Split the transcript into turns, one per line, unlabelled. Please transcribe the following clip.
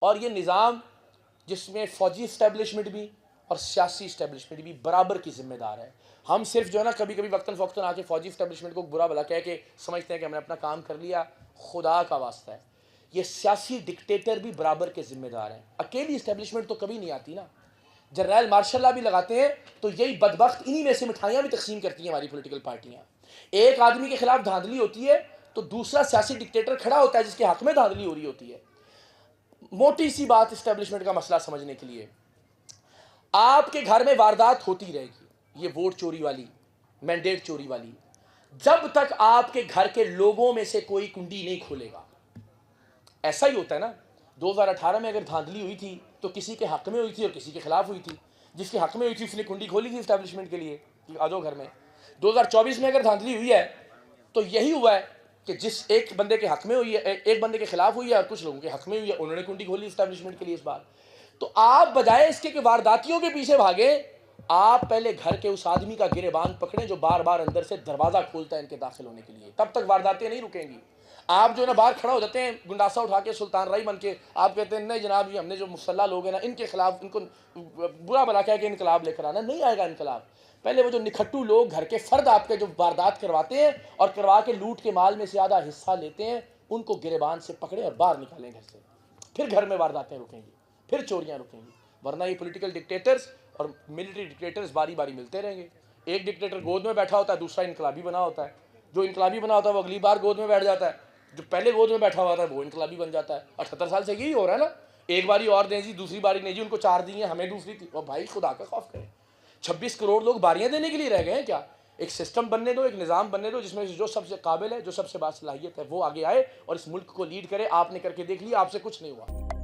اور یہ نظام جس میں فوجی اسٹیبلشمنٹ بھی اور سیاسی اسٹیبلشمنٹ بھی برابر کی ذمہ دار ہے. ہم صرف جو ہے نا کبھی کبھی وقتاً فوقتاً آ کے فوجی اسٹیبلشمنٹ کو برا بھلا کہہ کے سمجھتے ہیں کہ ہم نے اپنا کام کر لیا. خدا کا واسطہ ہے، یہ سیاسی ڈکٹیٹر بھی برابر کے ذمہ دار ہیں. اکیلی اسٹیبلشمنٹ تو کبھی نہیں آتی نا. جنرل مارشل اللہ بھی لگاتے ہیں تو یہی بدبخت انہی میں سے مٹھائیاں بھی تقسیم کرتی ہیں ہماری پولیٹیکل پارٹیاں. ایک آدمی کے خلاف دھاندلی ہوتی ہے تو دوسرا سیاسی ڈکٹیٹر کھڑا ہوتا ہے جس کے حق میں دھاندلی ہو رہی ہوتی ہے. موٹی سی بات اسٹیبلشمنٹ کا مسئلہ سمجھنے کے لیے، آپ کے گھر میں واردات ہوتی رہے گی، یہ ووٹ چوری والی، مینڈیٹ چوری والی، جب تک آپ کے گھر کے لوگوں میں سے کوئی کنڈی نہیں کھولے گا. ایسا ہی ہوتا ہے نا. 2018 میں اگر دھاندلی ہوئی تھی تو کسی کے حق میں ہوئی تھی اور کسی کے خلاف ہوئی تھی. جس کے حق میں ہوئی تھی اس نے کنڈی کھولی تھی اسٹیبلشمنٹ کے لیے کہ آ جاؤ گھر میں. 2024 میں اگر دھاندلی ہوئی ہے تو یہی ہوا ہے کہ جس ایک بندے کے حق میں ہوئی ہے، ایک بندے کے خلاف ہوئی ہے اور کچھ لوگوں کے حق میں ہوئی ہے، انہوں نے کنڈی کھولی اسٹیبلشمنٹ کے لیے اس بار. تو آپ بجائے اس کے کہ وارداتیوں کے پیچھے بھاگیں، آپ پہلے گھر کے اس آدمی کا گریبان پکڑیں جو بار بار اندر سے دروازہ کھولتا ہے ان کے داخل ہونے کے لیے. تب تک وارداتیں نہیں رکیں گی. آپ جو ہے نا باہر کھڑا ہو جاتے ہیں گنڈاسا اٹھا کے سلطان رائی بن کے، آپ کہتے ہیں نہیں جناب یہ ہم نے جو مسلح لوگ ہیں نا ان کے خلاف ان کو برا بلا کہہ کے انقلاب لے کر آنا. نہیں آئے گا انقلاب. پہلے وہ جو نکھٹو لوگ گھر کے فرد آپ کے جو واردات کرواتے ہیں اور کروا کے لوٹ کے مال میں سے آدھا حصہ لیتے ہیں، ان کو گریبان سے پکڑیں اور باہر نکالیں گھر سے. پھر گھر میں وارداتیں رکیں گی، پھر چوریاں رکیں گی. ورنہ یہ پولیٹیکل ڈکٹیٹرز اور ملٹری ڈکٹیٹرز باری باری ملتے رہیں گے. ایک ڈکٹیٹر گود میں بیٹھا ہوتا ہے، دوسرا انقلابی بنا ہوتا ہے. جو انقلابی بنا ہوتا ہے وہ اگلی بار گود میں بیٹھ جاتا ہے، جو پہلے گود میں بیٹھا ہوا تھا وہ انقلابی بن جاتا ہے. 78 سال سے یہی ہو رہا ہے نا. ایک باری اور دیں جی، دوسری باری نہیں جی، ان کو 4 دی ہیں ہمیں دوسری تھی. اور بھائی خدا کا خوف کریں. 26 کروڑ لوگ باریاں دینے کے لیے رہ گئے ہیں کیا؟ ایک سسٹم بننے دو، ایک نظام بننے دو جس میں جو سب سے قابل ہے، جو سب سے باصلاحیت ہے وہ آگے آئے اور اس ملک کو لیڈ کرے. آپ نے کر کے دیکھ لیا، آپ سے کچھ نہیں ہوا.